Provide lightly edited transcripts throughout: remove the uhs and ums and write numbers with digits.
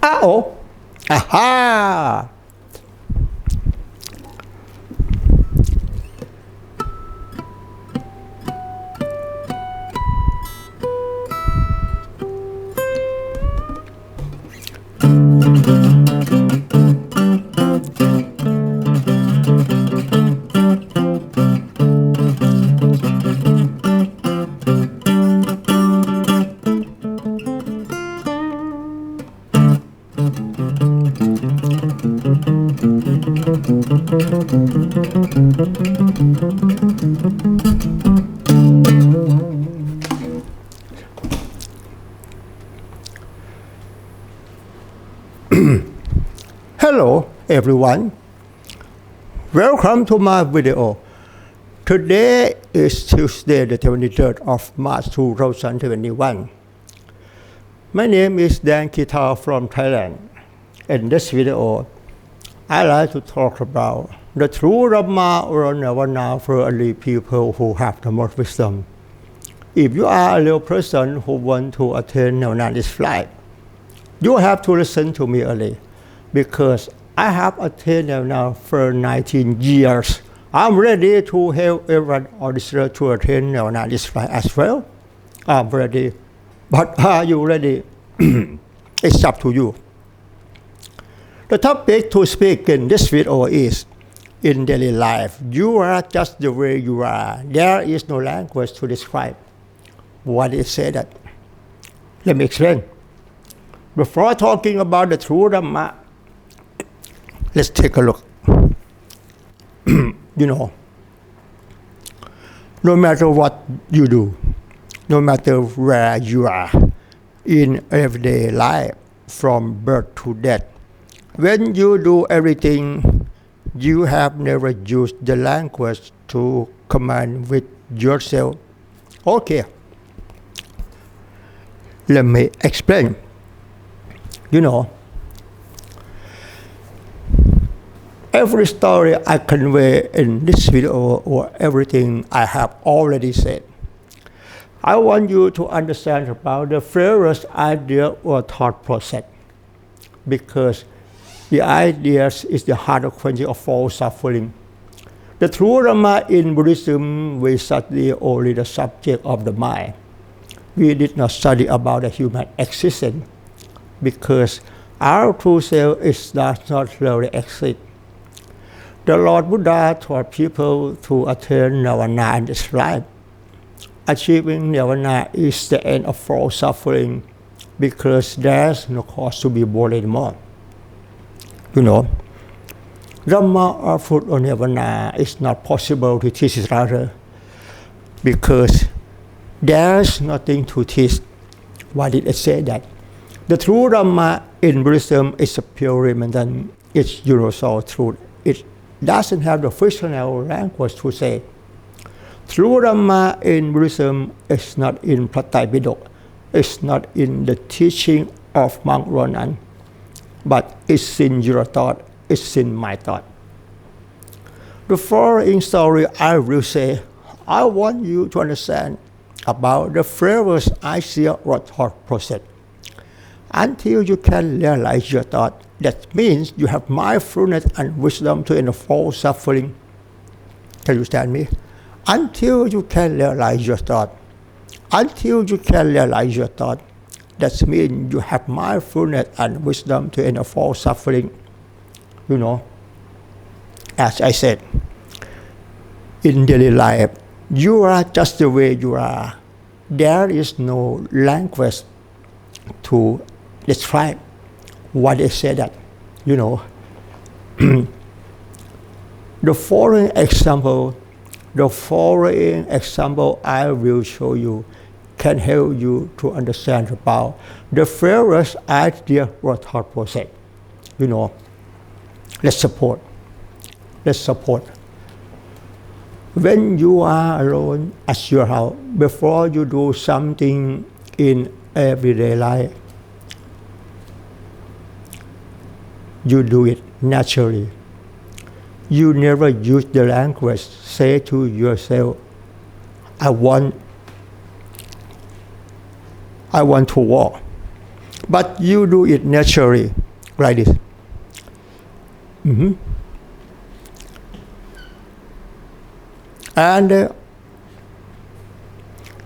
Oh, aha! Hello everyone, welcome to my video. Today is Tuesday the 23rd of March 2021. My name is Dan Kitar from Thailand. In this video, I like to talk about the true Dhamma or Nirvana for only people who have the most wisdom. If you are a real person who want to attain Nirvana in this life, you have to listen to me early, because I have attained Nirvana for 19 years. I'm ready to help everyone on this road to attain Nirvana in this life as well. I'm ready. But are you ready? It's up to you. The topic to speak in this video is, in daily life, you are just the way you are. There is no language to describe what is said. That. Let me explain. Before talking about the true Dhamma, let's take a look. No matter what you do, no matter where you are, in everyday life, from birth to death, when you do everything, you have never used the language to command with yourself. Okay. Let me explain. Every story I convey in this video or everything I have already said, I want you to understand about the first idea or thought process, because the ideas is the heart of quenching of all suffering. The true Dhamma in Buddhism, we study only the subject of the mind. We did not study about the human existence, because our true self does not really exist. The Lord Buddha taught people to attain Nirvana in this life. Achieving Nirvana is the end of all suffering, because there's no cause to be born anymore. Dhamma or fruit or Nirvana is not possible to teach each other, because there's nothing to teach. Why did I say that? The true Dhamma in Buddhism is a pure remnant. It's universal truth. It doesn't have the fictional language to say. True Dhamma in Buddhism is not in Pratipidok. It's not in the teaching of Monk Ronan, but it's in your thought. It's in my thought. The following story I will say, I want you to understand about the first idea or thought process. Until you can realize your thought, that means you have mindfulness and wisdom to end all suffering. Can you understand me? Until you can realize your thought, that means you have mindfulness and wisdom to end all suffering. As I said, in daily life, you are just the way you are. There is no language to describe what they say that. The following example I will show you can help you to understand about the first idea or thought process. Let's support. When you are alone at your house, before you do something in everyday life, you do it naturally. You never use the language, say to yourself, I want to walk. but you do it naturally like this. And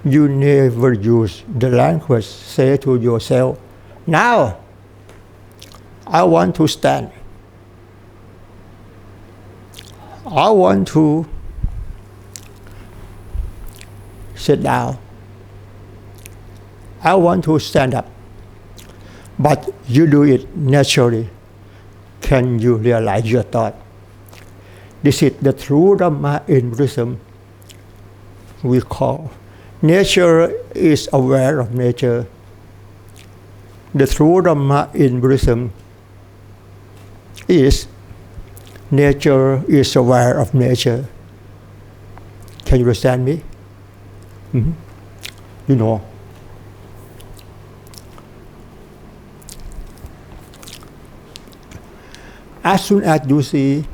you never use the language say to yourself, now I want to stand, I want to sit down, I want to stand up, but you do it naturally. Can you realize your thought? This is the true Dhamma in Buddhism. We call nature is aware of nature. The true Dhamma in Buddhism is nature is aware of nature. Can you understand me? You know. As soon as you see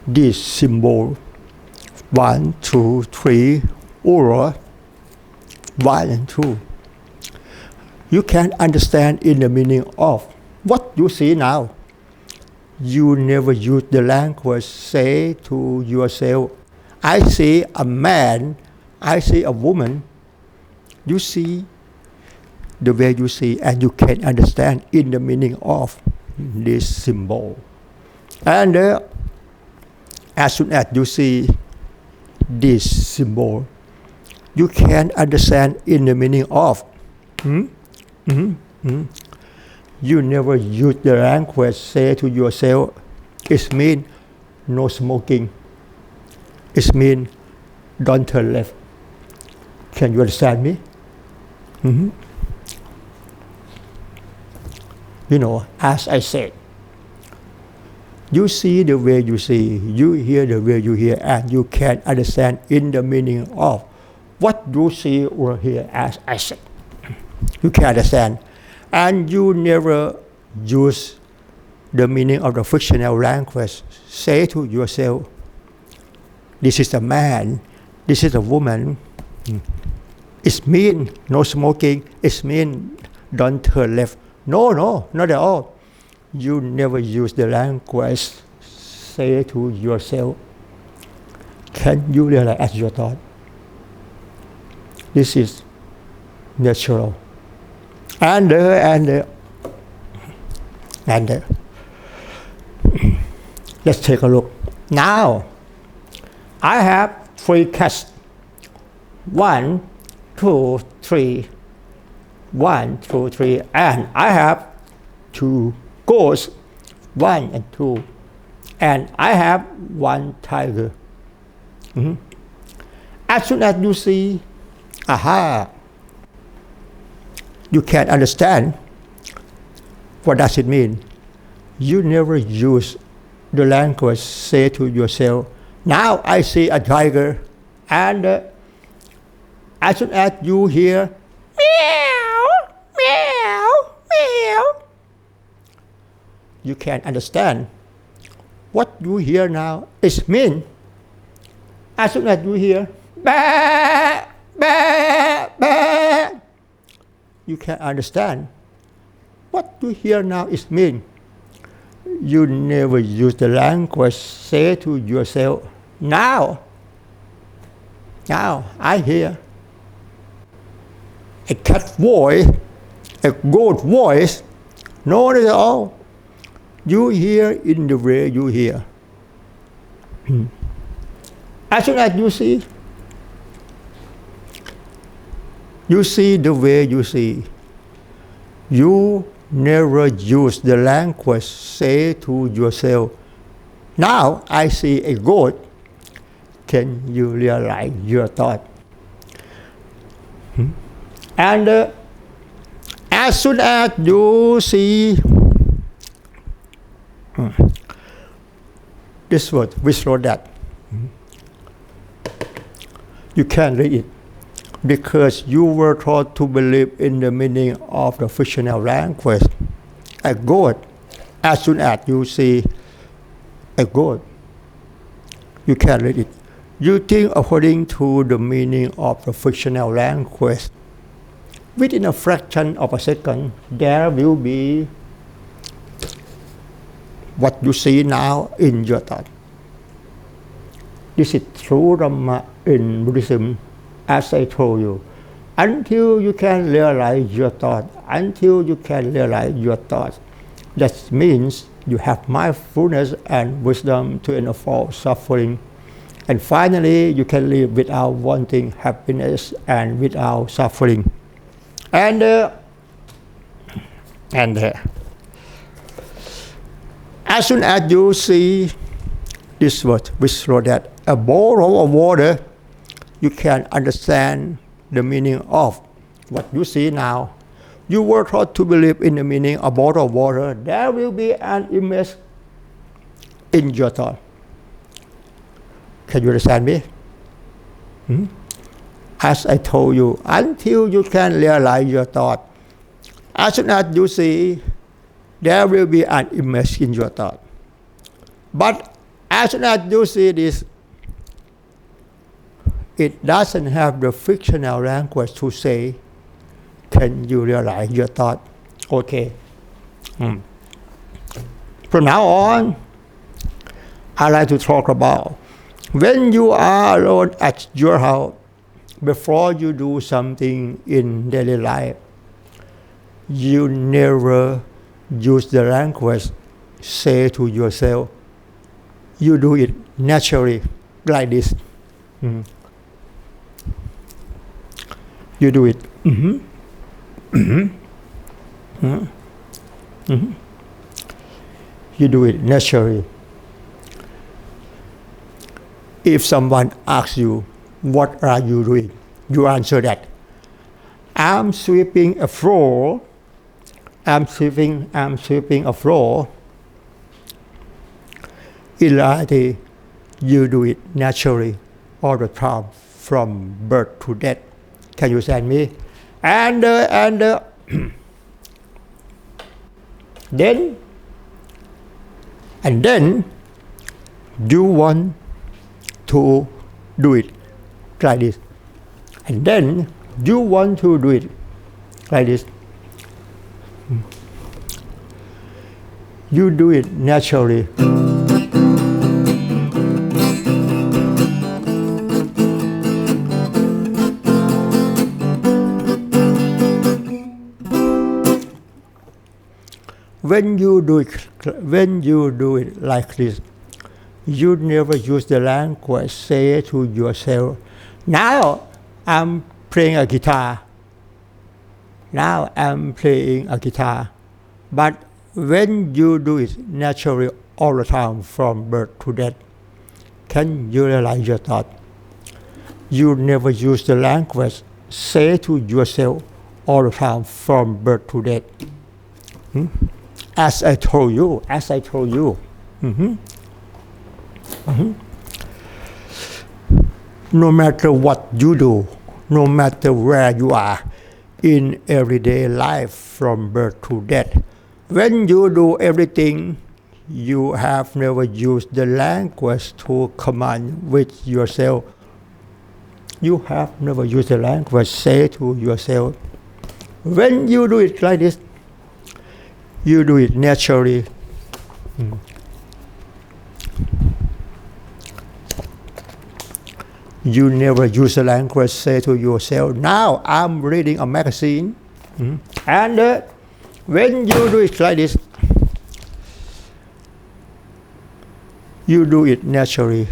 this symbol 1, 2, 3 or 1 and 2, you can understand in the meaning of what you see now. You never use the language say to yourself, I see a man, I see a woman. You see the way you see and you can understand in the meaning of this symbol. And as soon as you see this symbol, you can understand in the meaning of. You never use the language say to yourself, it means no smoking, it means don't turn left. Can you understand me? You know, as I said, you see the way you see, you hear the way you hear, and you can understand in the meaning of what you see or hear, as I said. You can understand. And you never use the meaning of the fictional language. Say to yourself, this is a man, this is a woman. It means no smoking, it means don't turn left. No, not at all. You never use the language say to yourself. Can you realize your thought? This is natural. And let's take a look. Now, I have 3 cats. 1, 2, 3. 1, 2, 3. And I have 2 goats. 1 and 2. And I have 1 tiger. As soon as you see, you can understand what does it mean. You never use the language say to yourself, now I see a tiger, and as soon as you hear meow, meow, meow, you can understand what you hear now is mean. As soon as you hear bah, bah, bah, you can understand what you hear now is mean. You never use the language say to yourself, now I hear a cat voice, a goat voice. No, not at all. You hear in the way you hear. As soon as you see the way you see. You never use the language say to yourself, now I see a goat. Can you realize your thought? And as soon as you see this word, which wrote that, you can't read it because you were taught to believe in the meaning of the fictional language. A goat, as soon as you see a goat, you can't read it. You think according to the meaning of the fictional language. within a fraction of a second, there will be what you see now in your thought. This is true Dhamma in Buddhism, as I told you. Until you can realize your thought, that means you have mindfulness and wisdom to avoid suffering. And finally, you can live without wanting happiness and without suffering. And as soon as you see this word, which wrote that a bowl of water, you can understand the meaning of what you see now. You were taught to believe in the meaning of bottle of water. There will be an image in your thought. Can you understand me? As I told you, until you can realize your thought, as soon as you see, there will be an image in your thought. But as soon as you see this, it doesn't have the fictional language to say, can you realize your thought? Okay. From now on, I like to talk about when you are alone at your house, before you do something in daily life, you never use the language, say to yourself, you do it naturally, like this. You do it. You do it naturally. If someone asks you, what are you doing? You answer that. I'm sweeping a floor. I'm sweeping a floor. In reality, you do it naturally all the time from birth to death. Can you understand me? And then you want to do it like this. And then you want to do it like this. You do it naturally. When you do it like this, you never use the language, say to yourself, now I'm playing a guitar. But when you do it naturally all the time from birth to death, can you realize your thought? You never use the language, say to yourself all the time from birth to death. As I told you. No matter what you do, no matter where you are in everyday life from birth to death, when you do everything, you have never used the language to command with yourself. You have never used the language, say to yourself. When you do it like this, you do it naturally. You never use the language, say to yourself, now I'm reading a magazine. And when you do it like this, you do it naturally.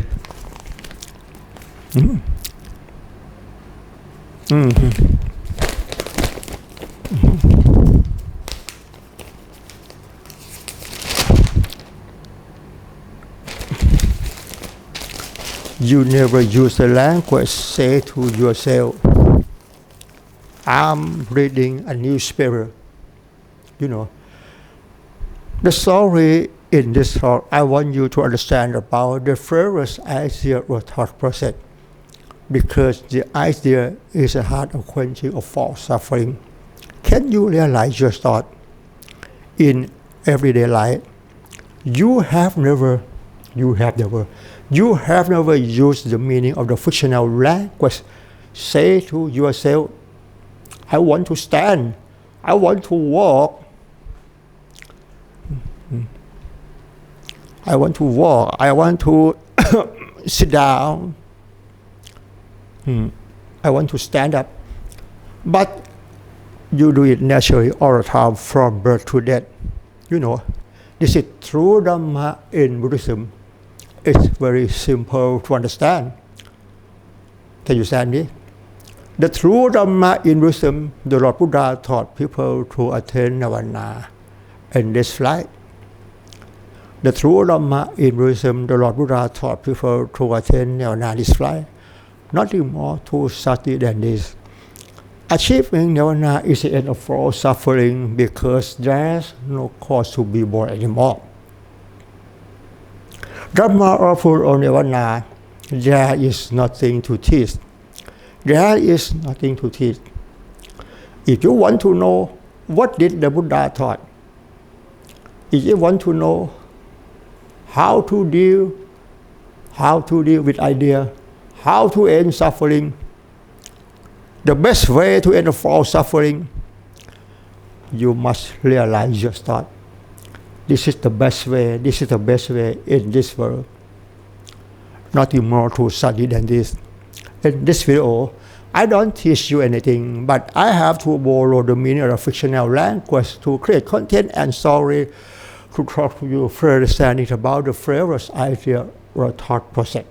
You never use the language, say to yourself, I'm reading a newspaper. You know, the story in this talk, I want you to understand about the first idea or thought process, because the idea is the heart of quenching of false suffering. Can you realize your thought in everyday life? You have never used the meaning of the fictional language, say to yourself, I want to stand. I want to walk. I want to walk. I want to sit down. I want to stand up. But you do it naturally all the time from birth to death. You know, this is true Dhamma in Buddhism. It's very simple to understand. Can you understand me? The true Dhamma in Buddhism, the Lord Buddha taught people to attain nirvana in this life. The true Dhamma in Buddhism, the Lord Buddha taught people to attain nirvana in this life. Nothing more to study than this. Achieving nirvana is the end of all suffering because there's no cause to be born anymore. Dhamma or full of nirvana, there is nothing to teach. There is nothing to teach. If you want to know what did the Buddha taught, if you want to know how to deal with idea, how to end suffering, the best way to end all suffering, you must realize your thought. This is the best way. This is the best way in this world. Nothing more to study than this. In this video, I don't teach you anything, but I have to borrow the meaning of fictional language to create content and story to talk to you for understanding about the various idea or thought process.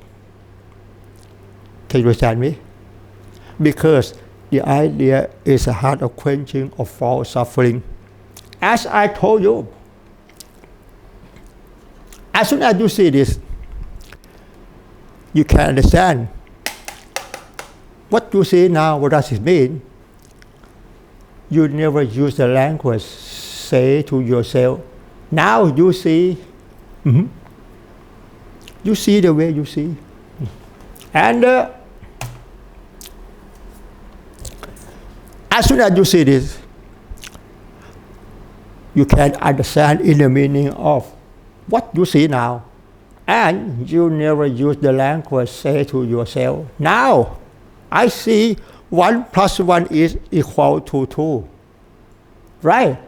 Can you understand me? Because the idea is the heart of quenching of all suffering. As I told you, as soon as you see this, you can understand what you see now. What does it mean? You never use the language, say to yourself, now you see, you see the way you see. And as soon as you see this, you can understand in the meaning of what you see now. And you never use the language, say to yourself, now I see 1 + 1 is equal to 2. Right?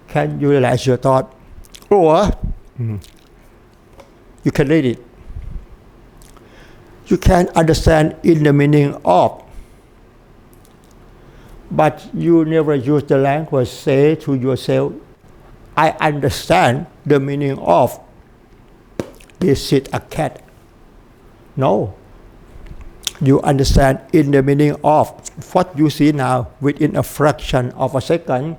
Can you realize your thought? Or you can read it. You can understand in the meaning of, but you never use the language, say to yourself, I understand the meaning of, is it a cat? No. You understand in the meaning of what you see now within a fraction of a second,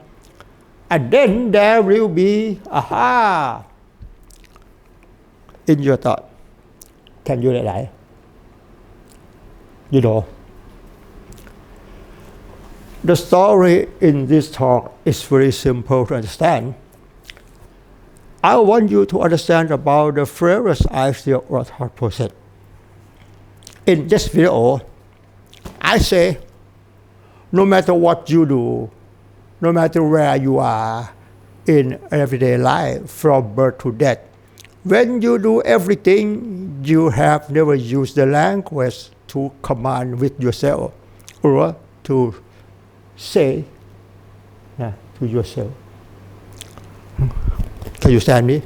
and then there will be aha in your thought. Can you realize? You know, the story in this talk is very simple to understand. I want you to understand about the various idea or thought process. In this video, I say, no matter what you do, no matter where you are in everyday life, from birth to death, when you do everything, you have never used the language to command with yourself or to say to yourself. Can you understand me?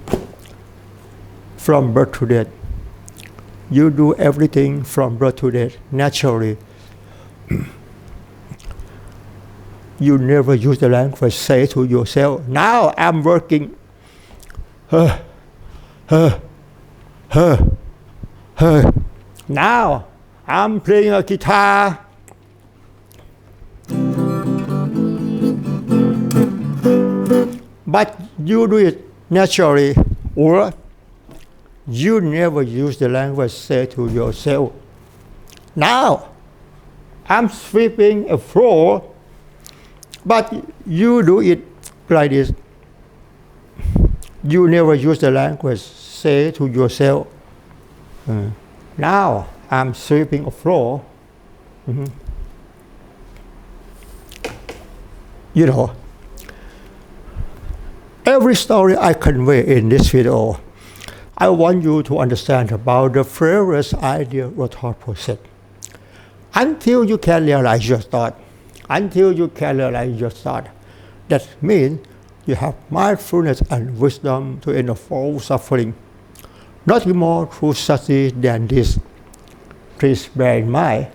From birth to death, you do everything from birth to death naturally. You never use the language, say to yourself, now I'm working. Now I'm playing a guitar. But you do it naturally, or you never use the language, say to yourself, now I'm sweeping a floor, but you do it like this. You never use the language, say to yourself, now I'm sweeping a floor. You know, every story I convey in this video, I want you to understand about the various idea or thought process. Until you can realize your thought, until you can realize your thought. That means you have mindfulness and wisdom to end all suffering. Nothing more true success than this. Please bear in mind